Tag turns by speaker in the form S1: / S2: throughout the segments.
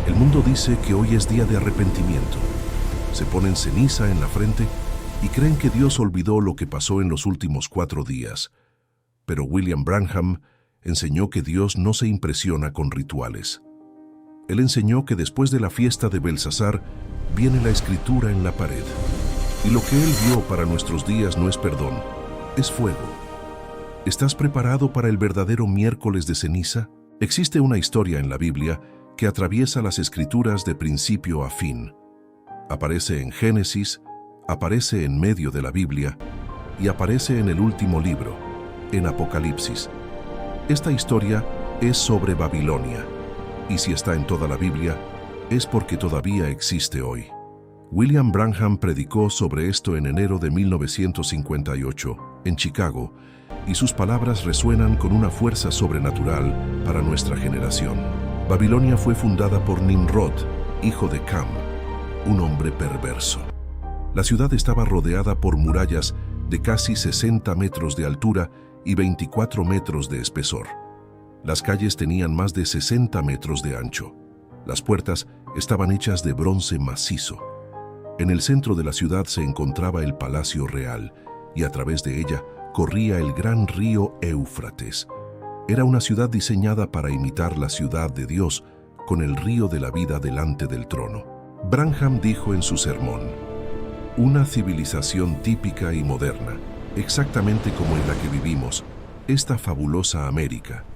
S1: El mundo dice que hoy es día de arrepentimiento. Se ponen ceniza en la frente y creen que Dios olvidó lo que pasó en los últimos 4 días. Pero William Branham enseñó que Dios no se impresiona con rituales. Él enseñó que después de la fiesta de Belsasar viene la escritura en la pared. Y lo que él vio para nuestros días no es perdón, es fuego. ¿Estás preparado para el verdadero miércoles de ceniza? Existe una historia en la Biblia que atraviesa las escrituras de principio a fin. Aparece en Génesis, aparece en medio de la Biblia y aparece en el último libro, en Apocalipsis. Esta historia es sobre Babilonia, y si está en toda la Biblia, es porque todavía existe hoy. William Branham predicó sobre esto en enero de 1958, en Chicago, y sus palabras resuenan con una fuerza sobrenatural para nuestra generación. Babilonia fue fundada por Nimrod, hijo de Cam, un hombre perverso. La ciudad estaba rodeada por murallas de casi 60 metros de altura y 24 metros de espesor. Las calles tenían más de 60 metros de ancho. Las puertas estaban hechas de bronce macizo. En el centro de la ciudad se encontraba el Palacio Real y a través de ella corría el gran río Éufrates. Era una ciudad diseñada para imitar la ciudad de Dios, con el río de la vida delante del trono. Branham dijo en su sermón: una civilización típica y moderna, exactamente como en la que vivimos, esta fabulosa América.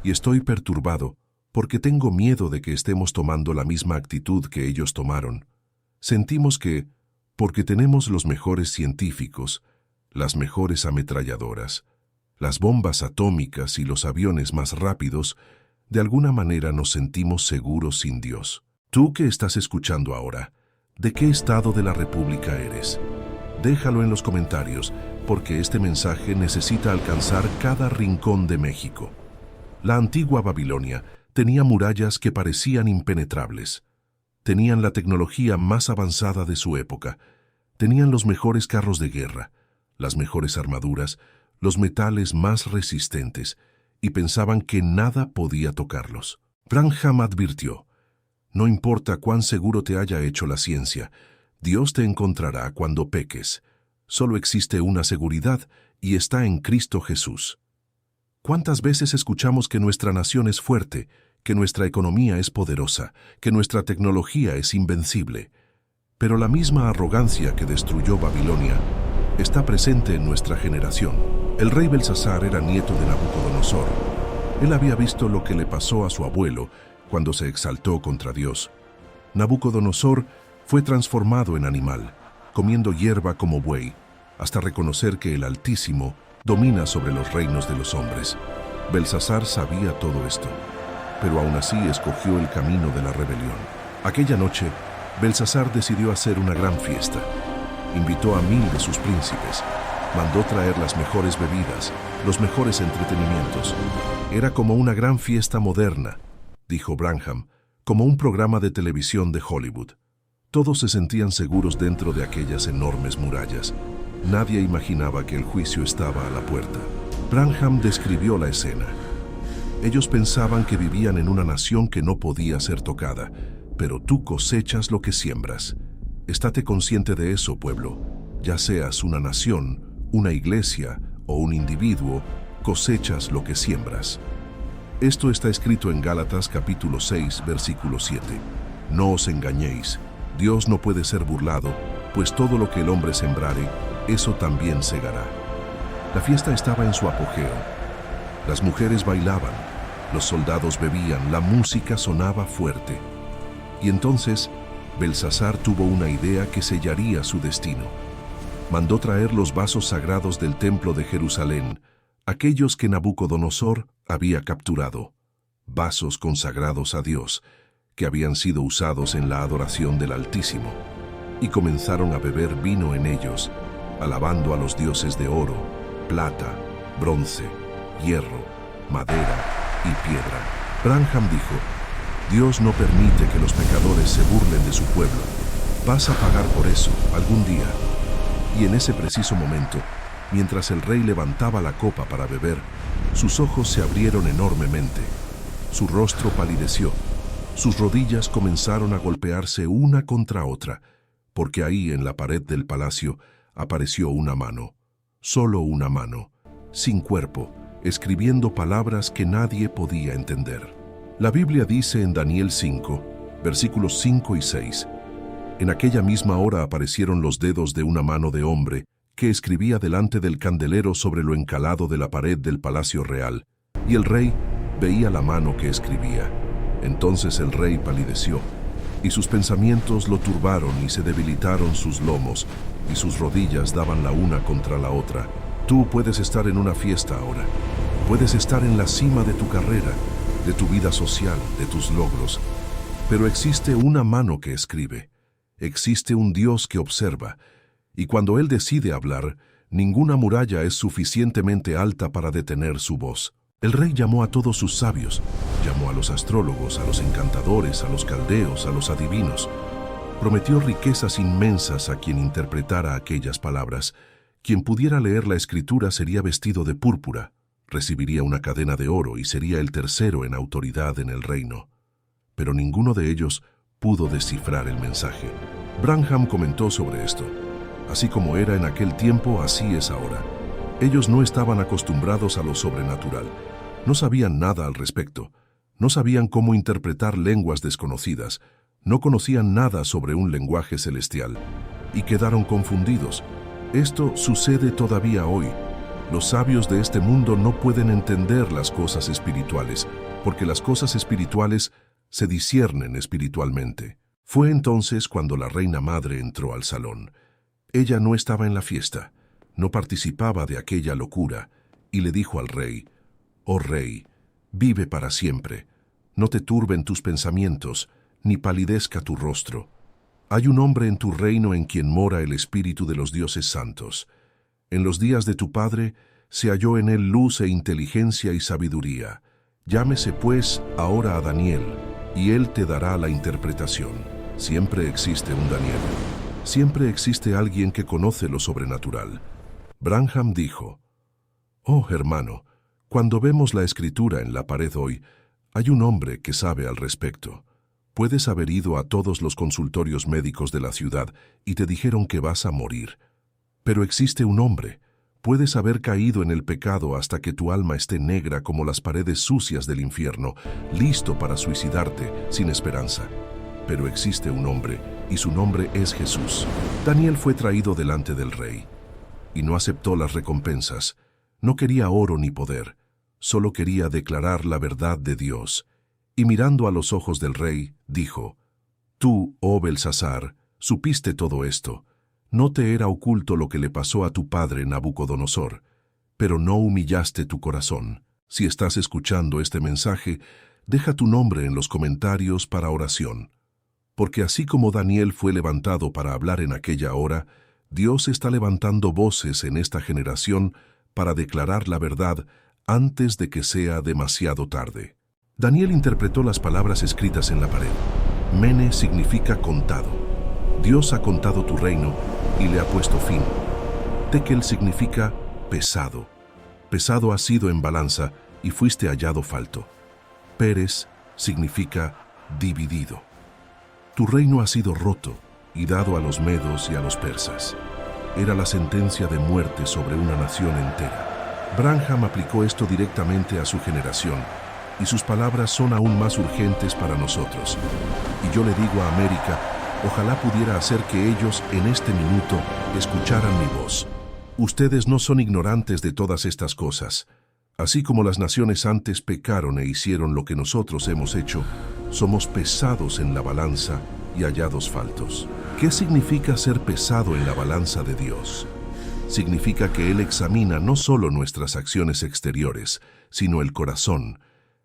S1: Y estoy perturbado porque tengo miedo de que estemos tomando la misma actitud que ellos tomaron. Sentimos que, porque tenemos los mejores científicos, las mejores ametralladoras, las bombas atómicas y los aviones más rápidos, de alguna manera nos sentimos seguros sin Dios. Tú que estás escuchando ahora, ¿de qué estado de la República eres? Déjalo en los comentarios, porque este mensaje necesita alcanzar cada rincón de México. La antigua Babilonia tenía murallas que parecían impenetrables. Tenían la tecnología más avanzada de su época. Tenían los mejores carros de guerra, las mejores armaduras, los metales más resistentes, y pensaban que nada podía tocarlos. Branham advirtió: no importa cuán seguro te haya hecho la ciencia, Dios te encontrará cuando peques. Solo existe una seguridad y está en Cristo Jesús. ¿Cuántas veces escuchamos que nuestra nación es fuerte, que nuestra economía es poderosa, que nuestra tecnología es invencible? Pero la misma arrogancia que destruyó Babilonia está presente en nuestra generación. El rey Belsasar era nieto de Nabucodonosor. Él había visto lo que le pasó a su abuelo cuando se exaltó contra Dios. Nabucodonosor fue transformado en animal, comiendo hierba como buey, hasta reconocer que el Altísimo domina sobre los reinos de los hombres. Belsasar sabía todo esto, pero aún así escogió el camino de la rebelión. Aquella noche, Belsasar decidió hacer una gran fiesta. Invitó a 1000 de sus príncipes. Mandó traer las mejores bebidas, los mejores entretenimientos. Era como una gran fiesta moderna, dijo Branham, como un programa de televisión de Hollywood. Todos se sentían seguros dentro de aquellas enormes murallas. Nadie imaginaba que el juicio estaba a la puerta. Branham describió la escena. Ellos pensaban que vivían en una nación que no podía ser tocada, pero tú cosechas lo que siembras. Estate consciente de eso, pueblo. Ya seas una nación, una iglesia o un individuo, cosechas lo que siembras. Esto está escrito en Gálatas capítulo 6, versículo 7. No os engañéis, Dios no puede ser burlado, pues todo lo que el hombre sembrare, eso también segará. La fiesta estaba en su apogeo. Las mujeres bailaban, los soldados bebían, la música sonaba fuerte. Y entonces, Belsasar tuvo una idea que sellaría su destino. Mandó traer los vasos sagrados del templo de Jerusalén, aquellos que Nabucodonosor había capturado, vasos consagrados a Dios, que habían sido usados en la adoración del Altísimo, y comenzaron a beber vino en ellos, alabando a los dioses de oro, plata, bronce, hierro, madera y piedra. Branham dijo: Dios no permite que los pecadores se burlen de su pueblo. Vas a pagar por eso algún día. Y en ese preciso momento, mientras el rey levantaba la copa para beber, sus ojos se abrieron enormemente. Su rostro palideció. Sus rodillas comenzaron a golpearse una contra otra, porque ahí en la pared del palacio apareció una mano, solo una mano, sin cuerpo, escribiendo palabras que nadie podía entender. La Biblia dice en Daniel 5, versículos 5 y 6, en aquella misma hora aparecieron los dedos de una mano de hombre que escribía delante del candelero sobre lo encalado de la pared del palacio real, y el rey veía la mano que escribía. Entonces el rey palideció, y sus pensamientos lo turbaron y se debilitaron sus lomos, y sus rodillas daban la una contra la otra. Tú puedes estar en una fiesta ahora, puedes estar en la cima de tu carrera, de tu vida social, de tus logros, pero existe una mano que escribe, existe un Dios que observa, y cuando Él decide hablar, ninguna muralla es suficientemente alta para detener su voz. El rey llamó a todos sus sabios, llamó a los astrólogos, a los encantadores, a los caldeos, a los adivinos. Prometió riquezas inmensas a quien interpretara aquellas palabras. Quien pudiera leer la escritura sería vestido de púrpura, recibiría una cadena de oro y sería el tercero en autoridad en el reino. Pero ninguno de ellos pudo descifrar el mensaje. Branham comentó sobre esto. Así como era en aquel tiempo, así es ahora. Ellos no estaban acostumbrados a lo sobrenatural. No sabían nada al respecto. No sabían cómo interpretar lenguas desconocidas. No conocían nada sobre un lenguaje celestial. Y quedaron confundidos. Esto sucede todavía hoy. Los sabios de este mundo no pueden entender las cosas espirituales, porque las cosas espirituales se disciernen espiritualmente. Fue entonces cuando la reina madre entró al salón. Ella no estaba en la fiesta, no participaba de aquella locura, y le dijo al rey, «Oh rey, vive para siempre, no te turben tus pensamientos, ni palidezca tu rostro. Hay un hombre en tu reino en quien mora el espíritu de los dioses santos. En los días de tu padre se halló en él luz e inteligencia y sabiduría. Llámese pues ahora a Daniel, y él te dará la interpretación». Siempre existe un Daniel. Siempre existe alguien que conoce lo sobrenatural. Branham dijo, «Oh, hermano, cuando vemos la escritura en la pared hoy, hay un hombre que sabe al respecto. Puedes haber ido a todos los consultorios médicos de la ciudad y te dijeron que vas a morir. Pero existe un hombre. Puedes haber caído en el pecado hasta que tu alma esté negra como las paredes sucias del infierno, listo para suicidarte sin esperanza. Pero existe un hombre, y su nombre es Jesús». Daniel fue traído delante del rey, y no aceptó las recompensas. No quería oro ni poder, solo quería declarar la verdad de Dios. Y mirando a los ojos del rey, dijo, «Tú, oh Belsasar, supiste todo esto. No te era oculto lo que le pasó a tu padre Nabucodonosor, pero no humillaste tu corazón. Si estás escuchando este mensaje, deja tu nombre en los comentarios para oración. Porque así como Daniel fue levantado para hablar en aquella hora, Dios está levantando voces en esta generación para declarar la verdad antes de que sea demasiado tarde. Daniel interpretó las palabras escritas en la pared. Mene significa contado. Dios ha contado tu reino y le ha puesto fin. Tekel significa pesado. Pesado has sido en balanza y fuiste hallado falto. Pérez significa dividido. Tu reino ha sido roto y dado a los medos y a los persas. Era la sentencia de muerte sobre una nación entera. Branham aplicó esto directamente a su generación, y sus palabras son aún más urgentes para nosotros. Y yo le digo a América, ojalá pudiera hacer que ellos en este minuto escucharan mi voz. Ustedes no son ignorantes de todas estas cosas. Así como las naciones antes pecaron e hicieron lo que nosotros hemos hecho, somos pesados en la balanza y hallados faltos. ¿Qué significa ser pesado en la balanza de Dios? Significa que Él examina no solo nuestras acciones exteriores, sino el corazón.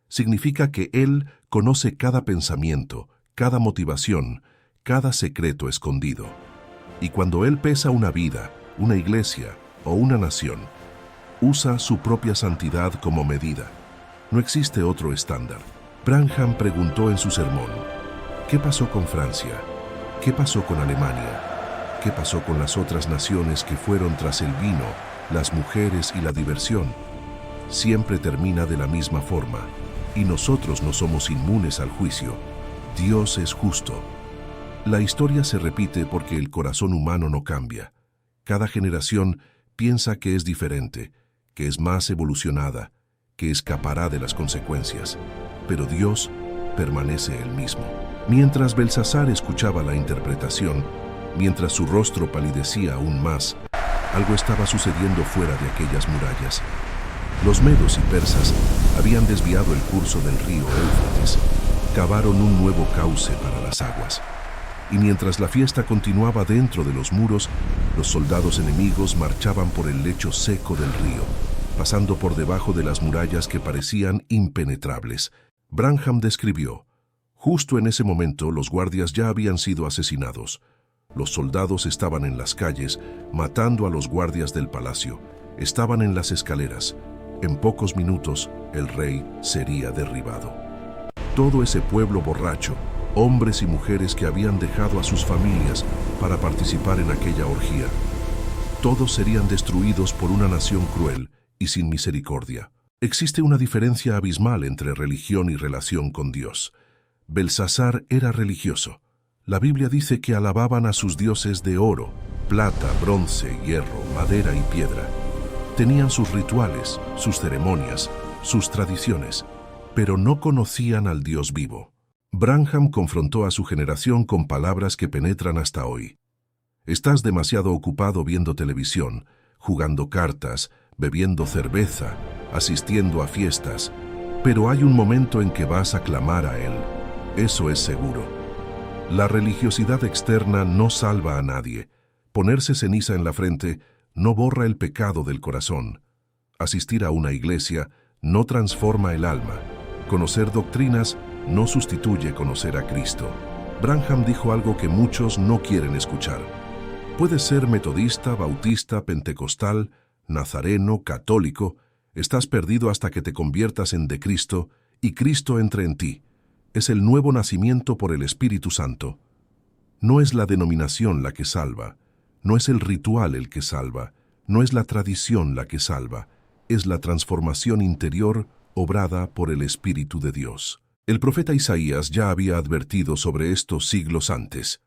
S1: Significa que Él conoce cada pensamiento, cada motivación, cada secreto escondido. Y cuando Él pesa una vida, una iglesia o una nación, usa su propia santidad como medida. No existe otro estándar. Branham preguntó en su sermón, ¿qué pasó con Francia? ¿Qué pasó con Alemania? ¿Qué pasó con las otras naciones que fueron tras el vino, las mujeres y la diversión? Siempre termina de la misma forma, y nosotros no somos inmunes al juicio. Dios es justo. La historia se repite porque el corazón humano no cambia. Cada generación piensa que es diferente, que es más evolucionada, que escapará de las consecuencias. Pero Dios permanece el mismo. Mientras Belsasar escuchaba la interpretación, mientras su rostro palidecía aún más, algo estaba sucediendo fuera de aquellas murallas. Los medos y persas habían desviado el curso del río Éufrates, cavaron un nuevo cauce para las aguas. Y mientras la fiesta continuaba dentro de los muros, los soldados enemigos marchaban por el lecho seco del río, pasando por debajo de las murallas que parecían impenetrables. Branham describió: justo en ese momento los guardias ya habían sido asesinados. Los soldados estaban en las calles, matando a los guardias del palacio. Estaban en las escaleras. En pocos minutos, el rey sería derribado. Todo ese pueblo borracho, hombres y mujeres que habían dejado a sus familias para participar en aquella orgía, todos serían destruidos por una nación cruel y sin misericordia. Existe una diferencia abismal entre religión y relación con Dios. Belsasar era religioso. La Biblia dice que alababan a sus dioses de oro, plata, bronce, hierro, madera y piedra. Tenían sus rituales, sus ceremonias, sus tradiciones, pero no conocían al Dios vivo. Branham confrontó a su generación con palabras que penetran hasta hoy. Estás demasiado ocupado viendo televisión, jugando cartas, bebiendo cerveza, asistiendo a fiestas, pero hay un momento en que vas a clamar a Él. Eso es seguro. La religiosidad externa no salva a nadie. Ponerse ceniza en la frente no borra el pecado del corazón. Asistir a una iglesia no transforma el alma. Conocer doctrinas no sustituye conocer a Cristo. Branham dijo algo que muchos no quieren escuchar. Puedes ser metodista, bautista, pentecostal, nazareno, católico. Estás perdido hasta que te conviertas en de Cristo y Cristo entre en ti. Es el nuevo nacimiento por el Espíritu Santo. No es la denominación la que salva, no es el ritual el que salva, no es la tradición la que salva, es la transformación interior obrada por el Espíritu de Dios. El profeta Isaías ya había advertido sobre esto siglos antes.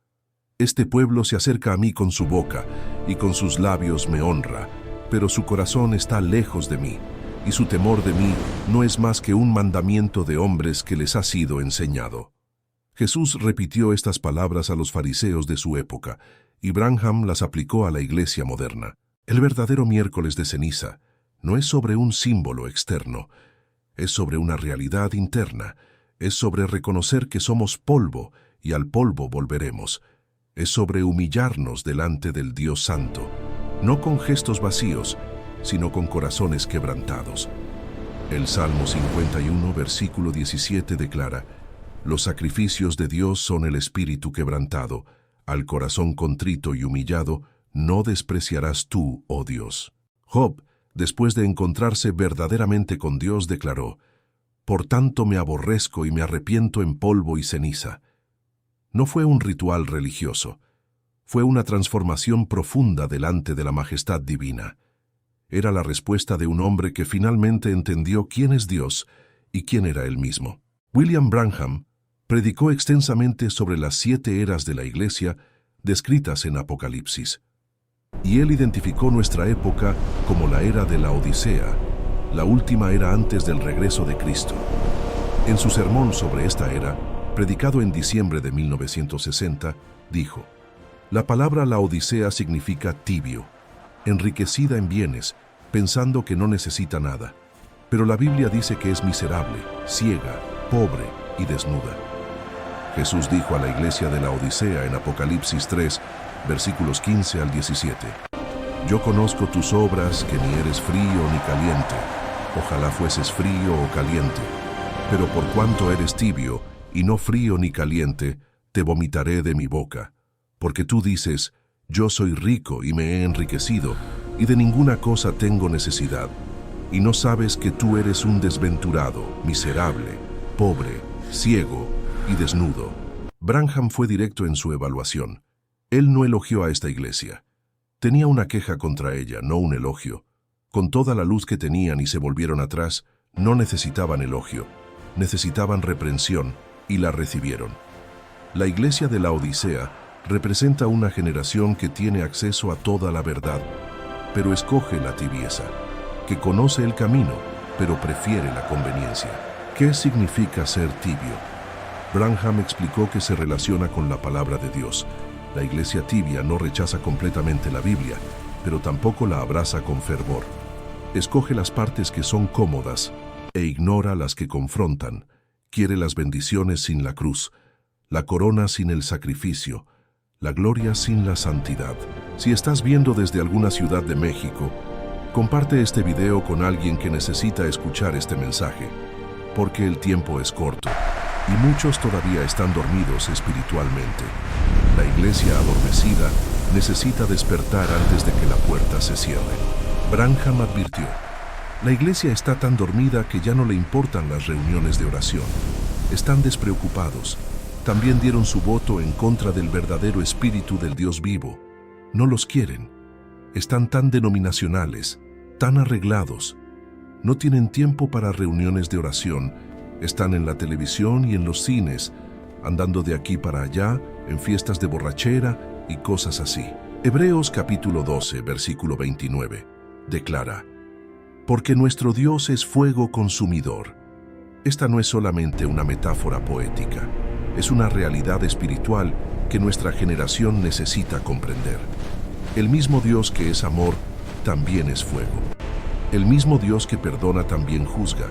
S1: Este pueblo se acerca a mí con su boca y con sus labios me honra, pero su corazón está lejos de mí, y su temor de mí no es más que un mandamiento de hombres que les ha sido enseñado. Jesús repitió estas palabras a los fariseos de su época, y Branham las aplicó a la iglesia moderna. El verdadero miércoles de ceniza no es sobre un símbolo externo, es sobre una realidad interna, es sobre reconocer que somos polvo y al polvo volveremos, es sobre humillarnos delante del Dios Santo, no con gestos vacíos, sino con corazones quebrantados. El Salmo 51, versículo 17 declara: los sacrificios de Dios son el espíritu quebrantado, al corazón contrito y humillado no despreciarás tú, oh Dios. Job, después de encontrarse verdaderamente con Dios, declaró: por tanto me aborrezco y me arrepiento en polvo y ceniza. No fue un ritual religioso, fue una transformación profunda delante de la majestad divina. Era la respuesta de un hombre que finalmente entendió quién es Dios y quién era él mismo. William Branham predicó extensamente sobre las 7 eras de la Iglesia descritas en Apocalipsis. Y él identificó nuestra época como la era de la Odisea, la última era antes del regreso de Cristo. En su sermón sobre esta era, predicado en diciembre de 1960, dijo: la palabra Laodicea significa tibio, enriquecida en bienes, pensando que no necesita nada. Pero la Biblia dice que es miserable, ciega, pobre y desnuda. Jesús dijo a la iglesia de la Odisea en Apocalipsis 3, versículos 15 al 17: yo conozco tus obras, que ni eres frío ni caliente. Ojalá fueses frío o caliente. Pero por cuanto eres tibio, y no frío ni caliente, te vomitaré de mi boca. Porque tú dices: yo soy rico y me he enriquecido, y de ninguna cosa tengo necesidad. Y no sabes que tú eres un desventurado, miserable, pobre, ciego y desnudo. Branham fue directo en su evaluación. Él no elogió a esta iglesia. Tenía una queja contra ella, no un elogio. Con toda la luz que tenían y se volvieron atrás, no necesitaban elogio, necesitaban reprensión y la recibieron. La iglesia de la Odisea representa una generación que tiene acceso a toda la verdad, pero escoge la tibieza, que conoce el camino, pero prefiere la conveniencia. ¿Qué significa ser tibio? Branham explicó que se relaciona con la palabra de Dios. La iglesia tibia no rechaza completamente la Biblia, pero tampoco la abraza con fervor. Escoge las partes que son cómodas e ignora las que confrontan. Quiere las bendiciones sin la cruz, la corona sin el sacrificio, la gloria sin la santidad. Si estás viendo desde alguna ciudad de México, comparte este video con alguien que necesita escuchar este mensaje, porque el tiempo es corto y muchos todavía están dormidos espiritualmente. La iglesia adormecida necesita despertar antes de que la puerta se cierre. Branham advirtió: la iglesia está tan dormida que ya no le importan las reuniones de oración. Están despreocupados. También dieron su voto en contra del verdadero espíritu del Dios vivo. No los quieren. Están tan denominacionales, tan arreglados. No tienen tiempo para reuniones de oración. Están en la televisión y en los cines, andando de aquí para allá, en fiestas de borrachera y cosas así. Hebreos capítulo 12, versículo 29, declara: porque nuestro Dios es fuego consumidor. Esta no es solamente una metáfora poética, es una realidad espiritual que nuestra generación necesita comprender. El mismo Dios que es amor, también es fuego. El mismo Dios que perdona también juzga.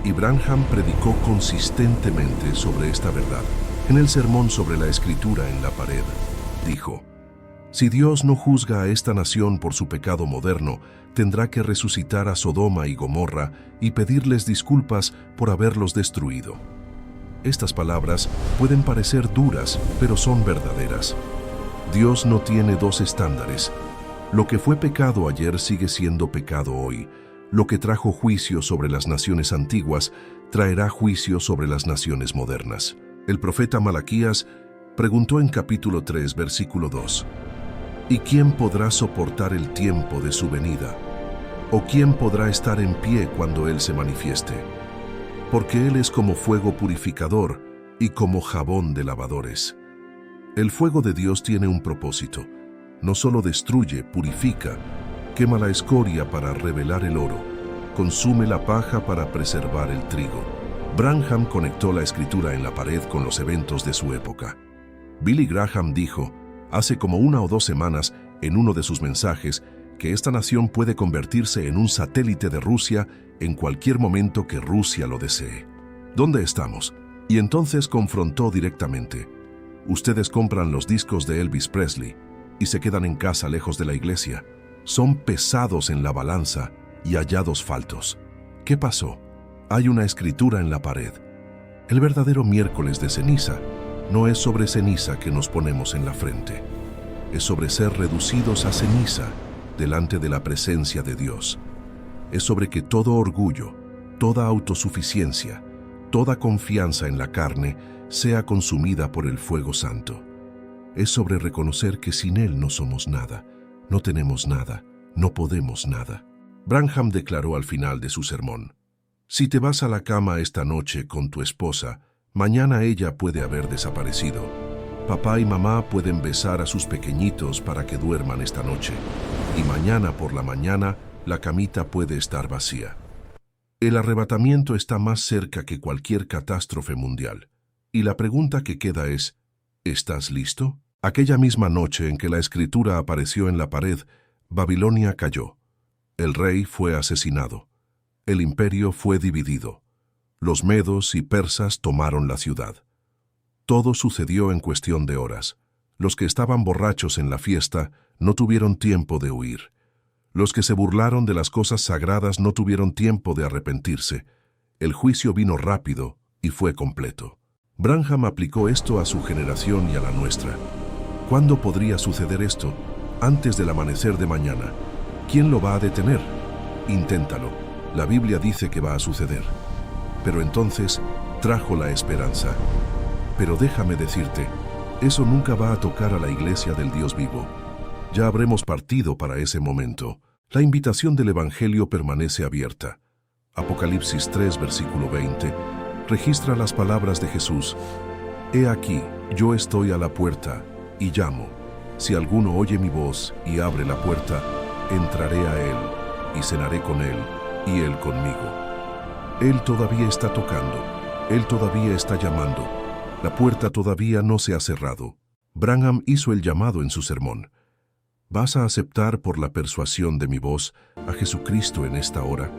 S1: Y Branham predicó consistentemente sobre esta verdad. En el sermón sobre la escritura en la pared, dijo: si Dios no juzga a esta nación por su pecado moderno, tendrá que resucitar a Sodoma y Gomorra y pedirles disculpas por haberlos destruido. Estas palabras pueden parecer duras, pero son verdaderas. Dios no tiene dos estándares. Lo que fue pecado ayer sigue siendo pecado hoy. Lo que trajo juicio sobre las naciones antiguas traerá juicio sobre las naciones modernas. El profeta Malaquías preguntó en capítulo 3, versículo 2: ¿y quién podrá soportar el tiempo de su venida? ¿O quién podrá estar en pie cuando Él se manifieste? Porque Él es como fuego purificador y como jabón de lavadores. El fuego de Dios tiene un propósito. No solo destruye, purifica, quema la escoria para revelar el oro, consume la paja para preservar el trigo. Branham conectó la escritura en la pared con los eventos de su época. Billy Graham dijo hace como 1 o 2 semanas en uno de sus mensajes que esta nación puede convertirse en un satélite de Rusia en cualquier momento que Rusia lo desee. ¿Dónde estamos? Y entonces confrontó directamente: ustedes compran los discos de Elvis Presley y se quedan en casa lejos de la iglesia. Son pesados en la balanza y hallados faltos. ¿Qué pasó? Hay una escritura en la pared. El verdadero miércoles de ceniza no es sobre ceniza que nos ponemos en la frente. Es sobre ser reducidos a ceniza delante de la presencia de Dios. Es sobre que todo orgullo, toda autosuficiencia, toda confianza en la carne sea consumida por el fuego santo. Es sobre reconocer que sin Él no somos nada, no tenemos nada, no podemos nada. Branham declaró al final de su sermón: si te vas a la cama esta noche con tu esposa, mañana ella puede haber desaparecido. Papá y mamá pueden besar a sus pequeñitos para que duerman esta noche, y mañana por la mañana la camita puede estar vacía. El arrebatamiento está más cerca que cualquier catástrofe mundial. Y la pregunta que queda es: ¿estás listo? Aquella misma noche en que la escritura apareció en la pared, Babilonia cayó. El rey fue asesinado. El imperio fue dividido. Los medos y persas tomaron la ciudad. Todo sucedió en cuestión de horas. Los que estaban borrachos en la fiesta no tuvieron tiempo de huir. Los que se burlaron de las cosas sagradas no tuvieron tiempo de arrepentirse. El juicio vino rápido y fue completo. Branham aplicó esto a su generación y a la nuestra. ¿Cuándo podría suceder esto? Antes del amanecer de mañana. ¿Quién lo va a detener? Inténtalo. La Biblia dice que va a suceder. Pero entonces trajo la esperanza. Pero déjame decirte, eso nunca va a tocar a la iglesia del Dios vivo. Ya habremos partido para ese momento. La invitación del Evangelio permanece abierta. Apocalipsis 3, versículo 20, registra las palabras de Jesús: He aquí, yo estoy a la puerta y llamo. Si alguno oye mi voz y abre la puerta, entraré a él y cenaré con él y él conmigo. Él todavía está tocando, él todavía está llamando, la puerta todavía no se ha cerrado. Branham hizo el llamado en su sermón. ¿Vas a aceptar por la persuasión de mi voz a Jesucristo en esta hora?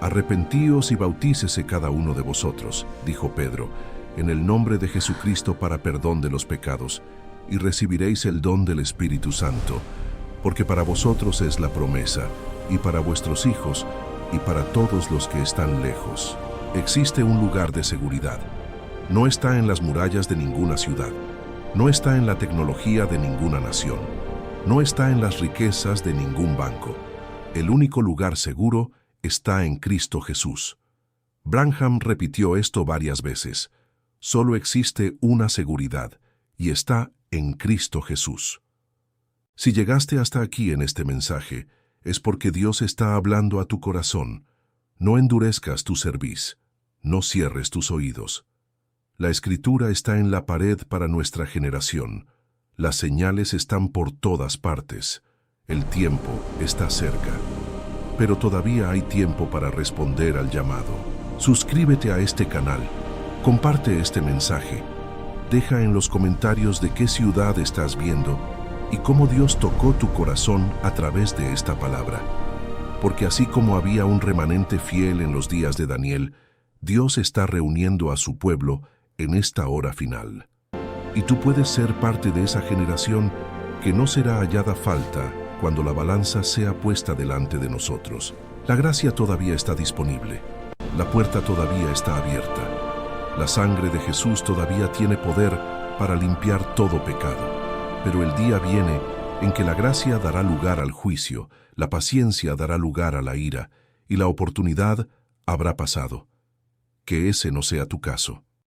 S1: Arrepentíos y bautícese cada uno de vosotros, dijo Pedro, en el nombre de Jesucristo para perdón de los pecados, y recibiréis el don del Espíritu Santo, porque para vosotros es la promesa, y para vuestros hijos, y para todos los que están lejos. Existe un lugar de seguridad. No está en las murallas de ninguna ciudad, no está en la tecnología de ninguna nación, no está en las riquezas de ningún banco. El único lugar seguro está en Cristo Jesús. Branham repitió esto varias veces. Solo existe una seguridad, y está en Cristo Jesús. Si llegaste hasta aquí en este mensaje, es porque Dios está hablando a tu corazón. No endurezcas tu cerviz, no cierres tus oídos. La Escritura está en la pared para nuestra generación. Las señales están por todas partes. El tiempo está cerca. Pero todavía hay tiempo para responder al llamado. Suscríbete a este canal. Comparte este mensaje. Deja en los comentarios de qué ciudad estás viendo y cómo Dios tocó tu corazón a través de esta palabra. Porque así como había un remanente fiel en los días de Daniel, Dios está reuniendo a su pueblo en esta hora final. Y tú puedes ser parte de esa generación que no será hallada falta cuando la balanza sea puesta delante de nosotros. La gracia todavía está disponible. La puerta todavía está abierta. La sangre de Jesús todavía tiene poder para limpiar todo pecado. Pero el día viene en que la gracia dará lugar al juicio, la paciencia dará lugar a la ira, y la oportunidad habrá pasado. Que ese no sea tu caso.